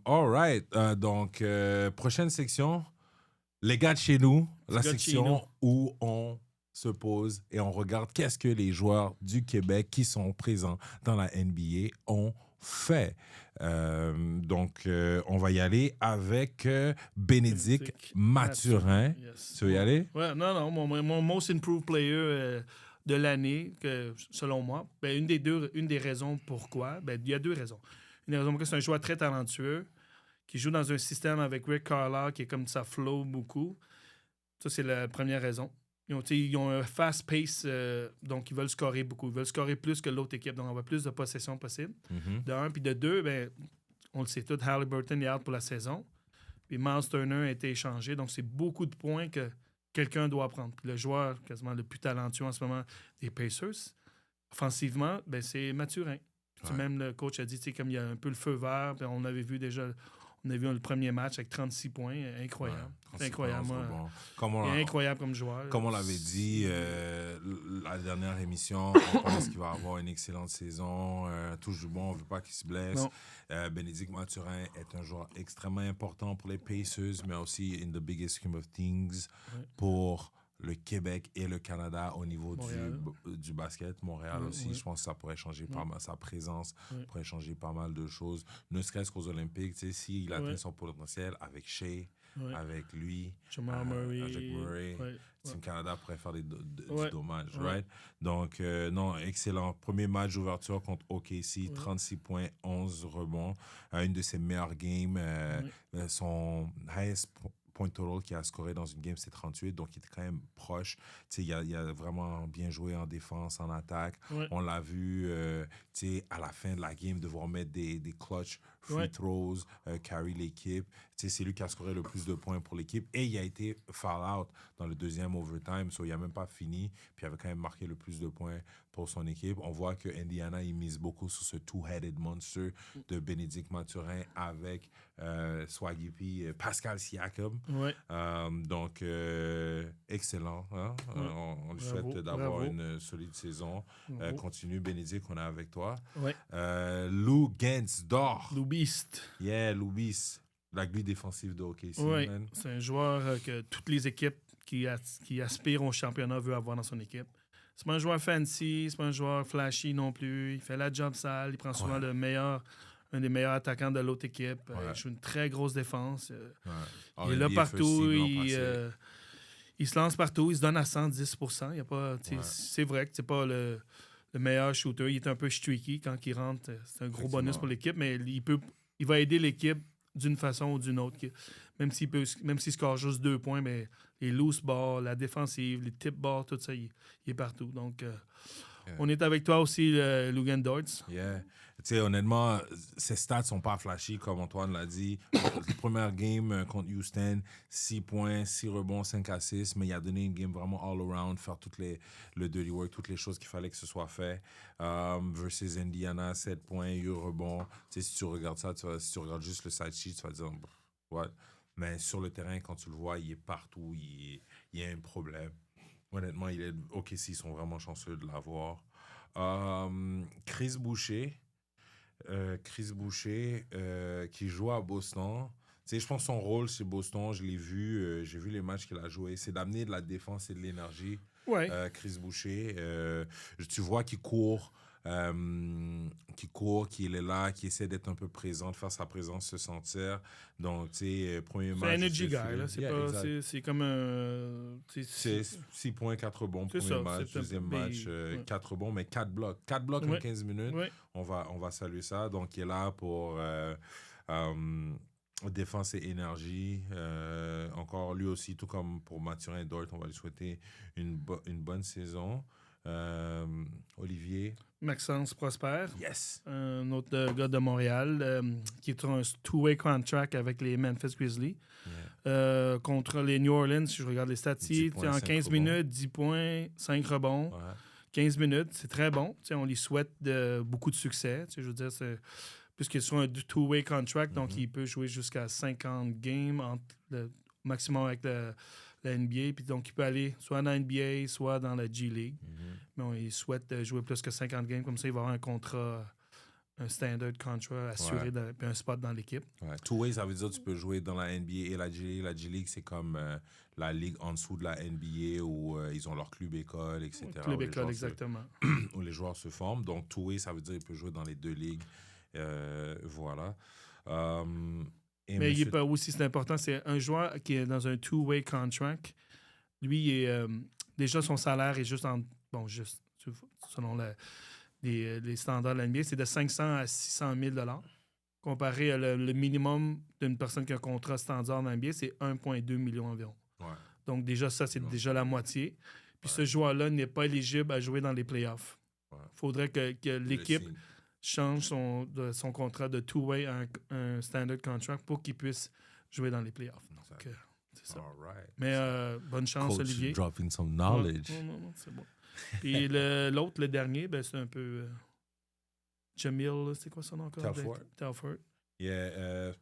All right. Donc, prochaine section, les gars de chez nous, la section où on se pose et on regarde qu'est-ce que les joueurs du Québec qui sont présents dans la NBA ont fait. Donc, on va y aller avec Bénédicte Mathurin. Yes. Tu veux y aller? Ouais, non, mon most improved player de l'année, selon moi, une des raisons pourquoi, il y a deux raisons. Une des raisons pourquoi c'est un joueur très talentueux qui joue dans un système avec Rick Carlisle qui est comme ça flow beaucoup. Ça, c'est la première raison. Ils ont un fast pace, donc ils veulent scorer beaucoup. Ils veulent scorer plus que l'autre équipe, donc on va plus de possession possible. De un, puis de deux, on le sait tout, Haliburton est out pour la saison. Puis Miles Turner a été échangé, donc c'est beaucoup de points que quelqu'un doit prendre. Puis le joueur quasiment le plus talentueux en ce moment des Pacers, offensivement, c'est Mathurin. Puis même le coach a dit, comme il y a un peu le feu vert, puis on avait vu déjà... On a vu le premier match avec 36 points. Incroyable. C'est incroyable. Incroyable comme joueur. Comme on l'avait dit la dernière émission, on pense qu'il va avoir une excellente saison. Touche du bon, on ne veut pas qu'il se blesse. Bénédicte Mathurin est un joueur extrêmement important pour les Pacers, mais aussi in the biggest scheme of things pour le Québec et le Canada au niveau du basket. Montréal aussi, je pense que ça pourrait changer pas mal. Sa présence pourrait changer pas mal de choses. Ne serait-ce qu'aux Olympiques, s'il atteint son potentiel avec Shea, avec lui, Jamal Murray, Team Canada pourrait faire du dommage, right? Donc, non, excellent. Premier match d'ouverture contre OKC, 36 points, 11 rebonds. Une de ses meilleures games. Son highest point total qu'il a scoré dans une game, c'est 38, donc il était quand même proche. Il a vraiment bien joué en défense, en attaque. On l'a vu à la fin de la game devoir mettre des clutch free throws, carry l'équipe. C'est lui qui a scoré le plus de points pour l'équipe et il a été foul out dans le deuxième overtime, il n'a même pas fini, puis il avait quand même marqué le plus de points pour son équipe. On voit que Indiana, il mise beaucoup sur ce two-headed monster de Bénédicte Mathurin avec Swaggy P, Pascal Siakam. Donc, excellent. Hein? On lui souhaite d'avoir une solide saison. Continue, Bénédicte, on est avec toi. Lou Gensdorf. Lou Beast. Yeah, Lou Beast. La grille défensive de OKC. C'est un joueur que toutes les équipes qui aspirent au championnat veulent avoir dans son équipe. C'est pas un joueur fancy, c'est pas un joueur flashy non plus. Il fait la job sale, il prend souvent un des meilleurs attaquants de l'autre équipe. Il joue une très grosse défense. Il est là partout. Il se lance partout. Il se donne à 110%. Il y a pas, c'est vrai que c'est pas le meilleur shooter. Il est un peu streaky quand il rentre. C'est un gros bonus pour l'équipe, mais il va aider l'équipe d'une façon ou d'une autre. Même s'il score juste 2 points, mais les loose balls, la défensive, les tip balls, tout ça, il est partout. Donc, on est avec toi aussi, Lugan Dortz. Yeah. Honnêtement, ses stats sont pas flashy, comme Antoine l'a dit. La première game contre Houston, 6 points, 6 rebonds, 5 assists, mais il a donné une game vraiment all-around, faire le dirty work, toutes les choses qu'il fallait que ce soit fait. Versus Indiana, 7 points, 8 rebonds. Si tu regardes ça, si tu regardes juste le side sheet, tu vas dire « what ?» Mais sur le terrain, quand tu le vois, il est partout, il y a un problème. Honnêtement, OKC, ils sont vraiment chanceux de l'avoir. Chris Boucher, qui joue à Boston. Je pense que son rôle chez Boston, je l'ai vu, j'ai vu les matchs qu'il a joués, c'est d'amener de la défense et de l'énergie. Chris Boucher, tu vois qu'il court, qu'il est là, qu'il essaie d'être un peu présent, de faire sa présence se sentir. Donc, premier match... C'est un energy guy, là. C'est comme un... C'est 6 points, 4 rebonds, premier match. Deuxième match, 4 rebonds, mais 4 blocs. 4 blocs en 15 minutes. On va saluer ça. Donc, il est là pour... défense et énergie. Encore lui aussi, tout comme pour Mathurin et Dort, on va lui souhaiter une bonne saison. Olivier. Maxence Prosper. Yes. Un autre gars de Montréal qui est un two-way contract avec les Memphis Grizzlies. Contre les New Orleans, si je regarde les statistiques, en 15 minutes, 10 points, 5 rebonds. 15 minutes, c'est très bon. On lui souhaite beaucoup de succès. Je veux dire, puisqu'il est sur un two-way contract, donc il peut jouer jusqu'à 50 games le maximum avec la NBA. Puis donc, il peut aller soit dans la NBA, soit dans la G League. Mais il souhaite jouer plus que 50 games. Comme ça, il va avoir un contrat un standard contract assuré puis un spot dans l'équipe. Ouais. Two-way, ça veut dire que tu peux jouer dans la NBA et la G-League. La G-League, c'est comme la ligue en dessous de la NBA où ils ont leur club-école, etc. Club-école, exactement. Où les joueurs se forment. Donc, two-way, ça veut dire qu'il peut jouer dans les deux ligues. Voilà. Mais il peut aussi, c'est important, c'est un joueur qui est dans un two-way contract. Lui, déjà, son salaire est juste selon les standards de l'NBA, c'est de 500 à 600 000 $. Comparé à le minimum d'une personne qui a un contrat standard dans l'NBA, c'est 1,2 million environ. Ouais. Donc, déjà, ça, c'est déjà la moitié. Puis ce joueur-là n'est pas éligible à jouer dans les playoffs. Il faudrait que l'équipe change son contrat de two-way à un standard contract pour qu'il puisse jouer dans les playoffs. Donc, c'est ça. Right. Mais bonne chance, Coach Olivier. Dropping some knowledge. Non, c'est bon. Puis l'autre, le dernier, c'est un peu Jamil, c'est quoi son nom encore? Telford. Yeah,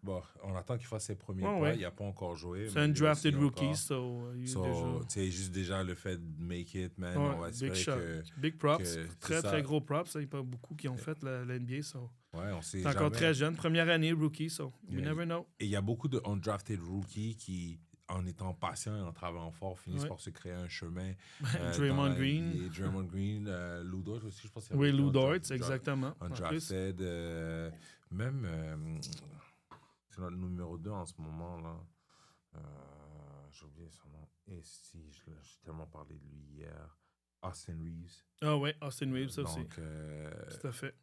on attend qu'il fasse ses premiers pas. Il n'a pas encore joué. C'est un drafted rookie, juste déjà le fait de make it, man, on va espérer que... Big props. Très gros props. Il n'y a pas beaucoup qui ont fait la NBA. On sait c'est encore très jeune. Première année, rookie. You never know. Et il y a beaucoup de undrafted rookies qui, en étant patients et en travaillant fort, finissent par se créer un chemin. Draymond Green. Draymond Green, Lou Dort aussi, je pense. Oui, Lou Dort, exactement. Undrafted. Même, c'est notre numéro 2 en ce moment, là. J'ai oublié son nom. Et si, j'ai tellement parlé de lui hier. Austin Reeves. Ah ouais, Austin Reeves, ça aussi. Tout à fait.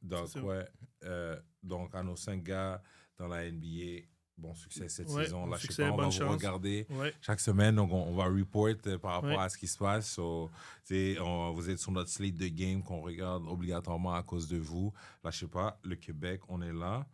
Donc, à nos 5 gars dans la NBA, bon succès cette saison. Là, succès, on va vous regarder chaque semaine. Donc, on va report par rapport à ce qui se passe. Vous êtes sur notre slate de game qu'on regarde obligatoirement à cause de vous. Lâchez pas, le Québec, on est là.